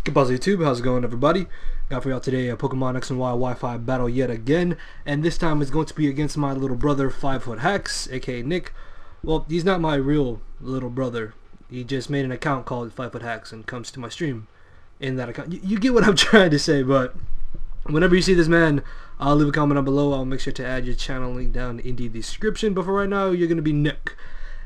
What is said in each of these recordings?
Goodbye YouTube, how's it going everybody? Got for y'all today a Pokemon X and Y Wi-Fi battle yet again, and this time it's going to be against my little brother 5ftHax, aka Nick. Well, he's not my real little brother. He just made an account called 5ftHax and comes to my stream in that account. You get what I'm trying to say, but whenever you see this man, I'll leave a comment down below. I'll make sure to add your channel link down in the description, but for right now, you're going to be Nick.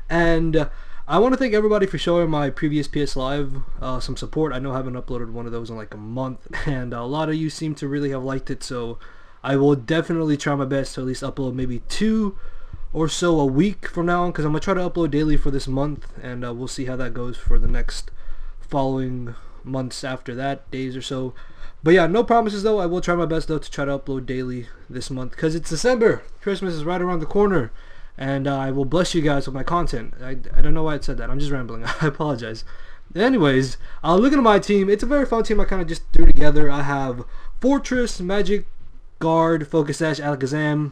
And I want to thank everybody for showing my previous PS Live some support. I know I haven't uploaded one of those in like a month, and a lot of you seem to really have liked it, so I will definitely try my best to at least upload maybe 2 or so a week from now on, because I'm going to try to upload daily for this month, and we'll see how that goes for the next following months after that, days or so. But yeah, no promises though. I will try my best though to try to upload daily this month, because it's December. Christmas is right around the corner. And I will bless you guys with my content. I don't know why I said that. I'm just rambling. I apologize. Anyways, looking at my team, it's a very fun team I kind of just threw together. I have Fortress, Magic, Guard, Focus Sash, Alakazam,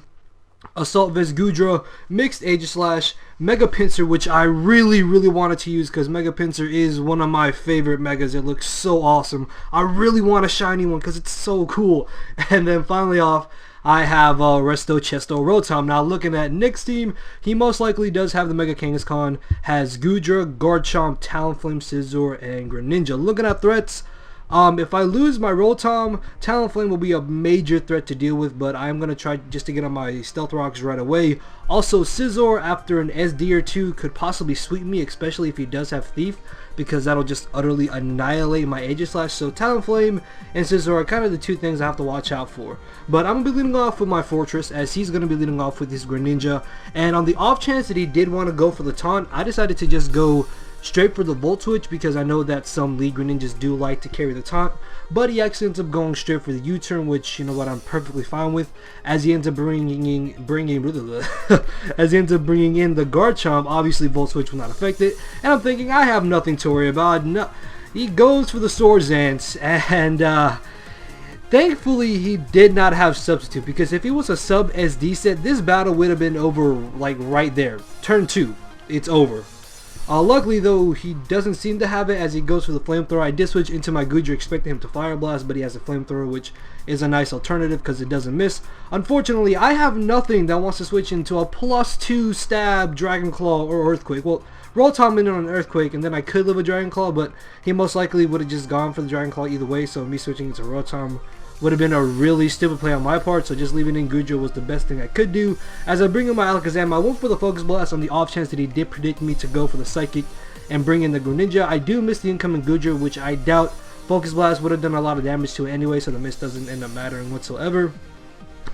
Assault Vest, Goodra, Mixed Aegislash, Mega Pinsir, which I really wanted to use because Mega Pinsir is one of my favorite Megas. It looks so awesome. I really want a shiny one because it's so cool. And then finally off, I have Resto, Chesto, Rotom. Now looking at Nick's team, he most likely does have the Mega Kangaskhan, has Goodra, Garchomp, Talonflame, Scizor, and Greninja. Looking at threats, if I lose my Rotom, Talonflame will be a major threat to deal with, but I'm going to try just to get on my Stealth Rocks right away. Also, Scizor, after an SD or 2, could possibly sweep me, especially if he does have Thief, because that'll just utterly annihilate my Aegislash. So Talonflame and Scizor are kind of the 2 things I have to watch out for. But I'm going to be leading off with my Fortress, as he's going to be leading off with his Greninja. And on the off chance that he did want to go for the taunt, I decided to just go straight for the Volt Switch, because I know that some League Greninjas do like to carry the taunt, but he actually ends up going straight for the U-turn, which, you know what, I'm perfectly fine with, as he ends up bringing in the Garchomp. Obviously Volt Switch will not affect it, and I'm thinking I have nothing to worry about. No, he goes for the Swordsdance, and thankfully he did not have Substitute, because if he was a sub SD set, this battle would have been over like right there. Turn 2, it's over. Luckily though, he doesn't seem to have it, as he goes for the Flamethrower. I did switch into my Goodra expecting him to Fire Blast, but he has a Flamethrower, which is a nice alternative because it doesn't miss. Unfortunately, I have nothing that wants to switch into a +2 stab Dragon Claw or Earthquake. Well, Rotom in on an Earthquake, and then I could live a Dragon Claw, but he most likely would have just gone for the Dragon Claw either way, so me switching into Rotom would have been a really stupid play on my part, so just leaving in Goodra was the best thing I could do. As I bring in my Alakazam, I went for the Focus Blast on the off chance that he did predict me to go for the Psychic and bring in the Greninja. I do miss the incoming Goodra, which I doubt Focus Blast would have done a lot of damage to it anyway, so the miss doesn't end up mattering whatsoever.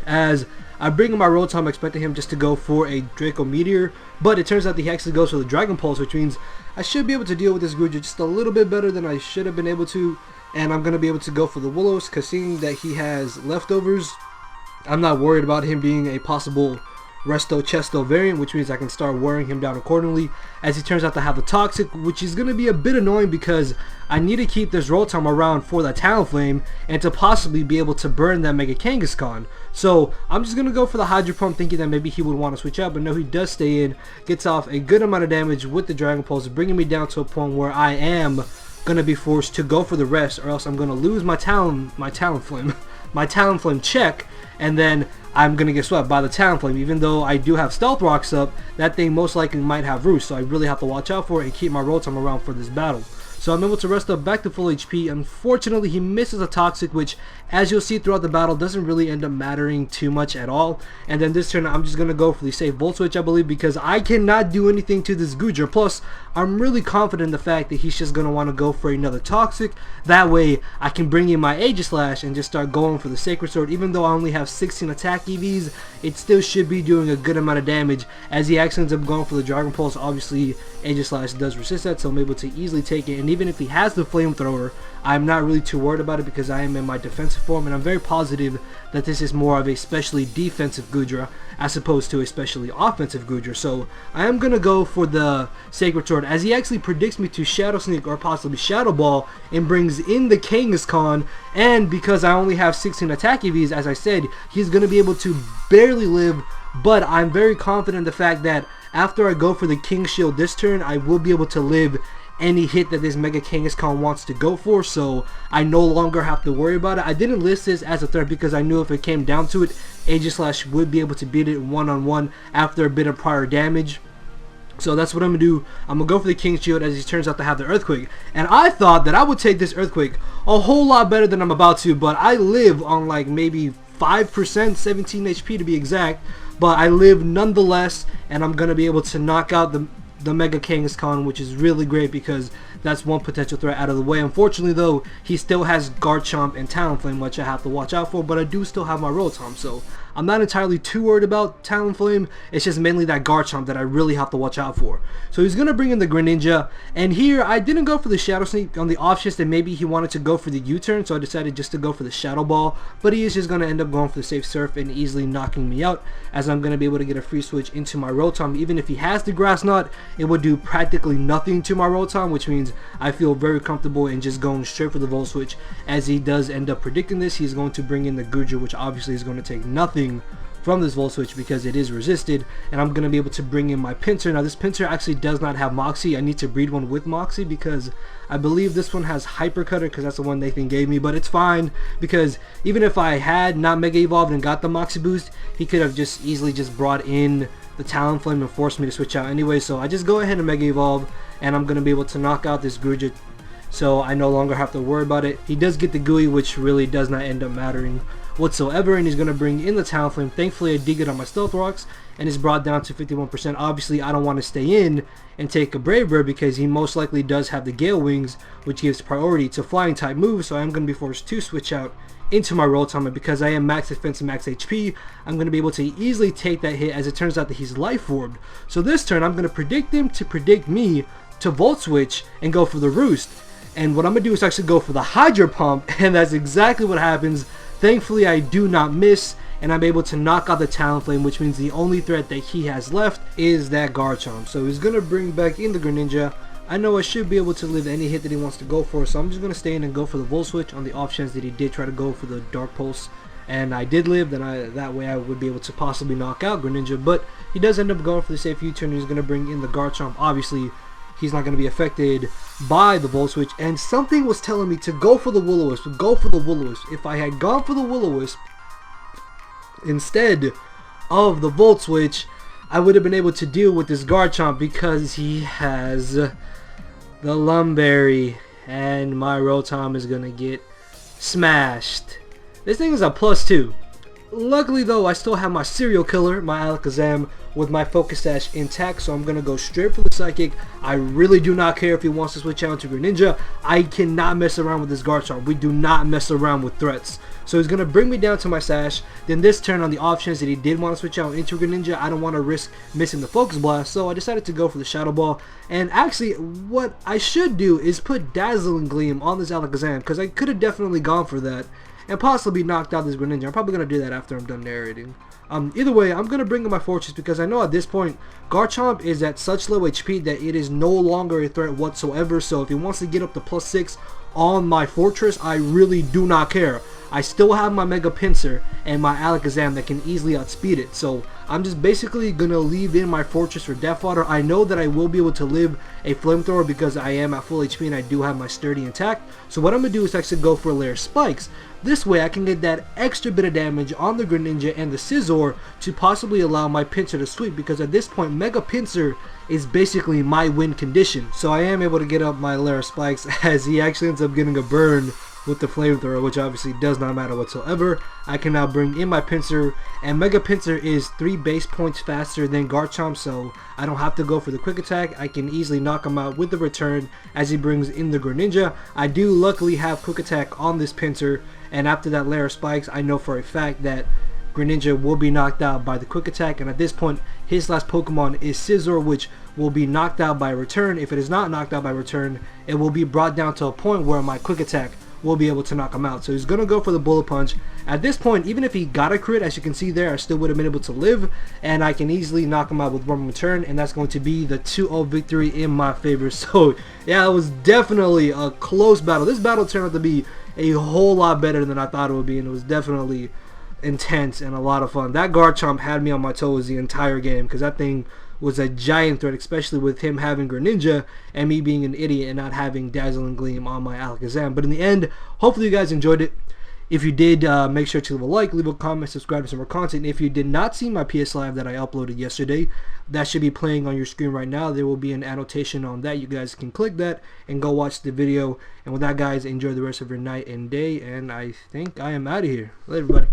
As I bring in my Rotom, expecting him just to go for a Draco Meteor, but it turns out that he actually goes for the Dragon Pulse, which means I should be able to deal with this Goodra just a little bit better than I should have been able to. And I'm going to be able to go for the Willows, because seeing that he has leftovers, I'm not worried about him being a possible Resto Chesto variant, which means I can start wearing him down accordingly, as he turns out to have the Toxic, which is going to be a bit annoying because I need to keep this Rotom around for that Talonflame and to possibly be able to burn that Mega Kangaskhan. So I'm just going to go for the Hydro Pump, thinking that maybe he would want to switch out, but no, he does stay in, gets off a good amount of damage with the Dragon Pulse, bringing me down to a point where I am gonna be forced to go for the rest, or else I'm gonna lose my Talonflame check, and then I'm gonna get swept by the Talonflame. Even though I do have Stealth Rocks up, that thing most likely might have Roost, so I really have to watch out for it and keep my Rotom around for this battle. So I'm able to rest up back to full HP. Unfortunately, he misses a Toxic, which, as you'll see throughout the battle, doesn't really end up mattering too much at all. And then this turn, I'm just going to go for the safe Volt Switch, I believe, because I cannot do anything to this Goodra. Plus, I'm really confident in the fact that he's just going to want to go for another Toxic. That way, I can bring in my Aegislash and just start going for the Sacred Sword. Even though I only have 16 attack EVs, it still should be doing a good amount of damage, as he actually ends up going for the Dragon Pulse. Obviously, Aegislash does resist that, so I'm able to easily take it. And even if he has the Flamethrower, I'm not really too worried about it, because I am in my defensive form, and I'm very positive that this is more of a specially defensive Goodra as opposed to a specially offensive Goodra. So I am going to go for the Sacred Sword, as he actually predicts me to Shadow Sneak or possibly Shadow Ball and brings in the Kangaskhan, and because I only have 16 attack EVs, as I said, he's going to be able to barely live, but I'm very confident in the fact that after I go for the King Shield this turn, I will be able to live any hit that this Mega Kangaskhan wants to go for, so I no longer have to worry about it. I didn't list this as a threat because I knew if it came down to it, Aegislash would be able to beat it one-on-one after a bit of prior damage. So that's what I'm going to do. I'm going to go for the King Shield as he turns out to have the Earthquake. And I thought that I would take this Earthquake a whole lot better than I'm about to, but I live on like maybe 5%, 17 HP to be exact. But I live nonetheless, and I'm going to be able to knock out the Mega Kangaskhan, which is really great because that's one potential threat out of the way. Unfortunately though, he still has Garchomp and Talonflame, which I have to watch out for, but I do still have my Rotom, so I'm not entirely too worried about Talonflame. It's just mainly that Garchomp that I really have to watch out for. So he's going to bring in the Greninja, and here I didn't go for the Shadow Sneak on the off chance that maybe he wanted to go for the U-turn, so I decided just to go for the Shadow Ball, but he is just going to end up going for the safe Surf and easily knocking me out, as I'm going to be able to get a free switch into my Rotom. Even if he has the Grass Knot, it would do practically nothing to my Rotom, which means I feel very comfortable in just going straight for the Volt Switch. As he does end up predicting this, he's going to bring in the Goodra, which obviously is going to take nothing from this Volt Switch because it is resisted, and I'm going to be able to bring in my Pinsir. Now this Pinsir actually does not have Moxie. I need to breed one with Moxie because I believe this one has Hyper Cutter because that's the one Nathan gave me, but it's fine because even if I had not Mega Evolved and got the Moxie boost, he could have just easily just brought in the Talonflame and forced me to switch out anyway. So I just go ahead and Mega Evolve, and I'm going to be able to knock out this Goodra, so I no longer have to worry about it. He does get the Gooey, which really does not end up mattering whatsoever, and he's going to bring in the Talonflame. Thankfully I did get on my Stealth Rocks, and it's brought down to 51%. Obviously I don't want to stay in and take a Brave Bird because he most likely does have the Gale Wings, which gives priority to flying type moves, so I'm going to be forced to switch out into my Rotom, and because I am max defense and max HP, I'm going to be able to easily take that hit, as it turns out that he's Life Orbed. So this turn I'm going to predict him to predict me to Volt Switch and go for the Roost, and what I'm going to do is actually go for the Hydro Pump, and that's exactly what happens. Thankfully I do not miss, and I'm able to knock out the Talonflame, which means the only threat that he has left is that Garchomp. So he's going to bring back in the Greninja. I know I should be able to live any hit that he wants to go for, so I'm just going to stay in and go for the Volt Switch on the off chance that he did try to go for the Dark Pulse, and I did live. Then that way I would be able to possibly knock out Greninja, but he does end up going for the safe U-turn. He's going to bring in the Garchomp. Obviously he's not going to be affected by the Volt Switch, and something was telling me to go for the Will-O-Wisp, If I had gone for the Will-O-Wisp instead of the Volt Switch, I would have been able to deal with this Garchomp because he has the Lumberry, and my Rotom is going to get smashed. This thing is a +2. Luckily though, I still have my Serial Killer, my Alakazam, with my Focus Sash intact, so I'm going to go straight for the Psychic. I really do not care if he wants to switch out to Greninja. I cannot mess around with this Garchomp. We do not mess around with threats. So he's going to bring me down to my Sash. Then this turn, on the off chance that he did want to switch out into Greninja, I don't want to risk missing the Focus Blast, so I decided to go for the Shadow Ball. And actually, what I should do is put Dazzling Gleam on this Alakazam, because I could have definitely gone for that and possibly knocked out this Greninja. I'm probably going to do that after I'm done narrating. Either way, I'm going to bring in my Fortress because I know at this point Garchomp is at such low HP that it is no longer a threat whatsoever. So if he wants to get up to +6 on my Fortress, I really do not care. I still have my Mega Pinsir and my Alakazam that can easily outspeed it. So I'm just basically going to leave in my Fortress for Death Water. I know that I will be able to live a Flamethrower because I am at full HP and I do have my Sturdy intact. So what I'm going to do is actually go for a layer of Spikes. This way I can get that extra bit of damage on the Greninja and the Scizor to possibly allow my Pinsir to sweep, because at this point Mega Pinsir is basically my win condition. So I am able to get up my layer of Spikes as he actually ends up getting a burn with the Flamethrower, which obviously does not matter whatsoever. I can now bring in my Pinsir, and Mega Pinsir is 3 base points faster than Garchomp, so I don't have to go for the quick attack. I can easily knock him out with the return as he brings in the Greninja. I do luckily have quick attack on this Pinsir, and after that layer of Spikes, I know for a fact that Greninja will be knocked out by the quick attack, and at this point his last Pokemon is Scizor, which will be knocked out by return. If it is not knocked out by return, it will be brought down to a point where my quick attack will be able to knock him out. So he's going to go for the Bullet Punch. At this point, even if he got a crit, as you can see there, I still would have been able to live, and I can easily knock him out with one return, and that's going to be the 2-0 victory in my favor. So yeah, it was definitely a close battle. This battle turned out to be a whole lot better than I thought it would be, and it was definitely intense and a lot of fun. That Garchomp had me on my toes the entire game because that thing was a giant threat, especially with him having Greninja and me being an idiot and not having Dazzling Gleam on my Alakazam. But in the end, hopefully you guys enjoyed it. If you did, make sure to leave a like, leave a comment, subscribe to some more content. And if you did not see my PS Live that I uploaded yesterday, that should be playing on your screen right now. There will be an annotation on that. You guys can click that and go watch the video. And with that, guys, enjoy the rest of your night and day. And I think I am out of here. Later, everybody.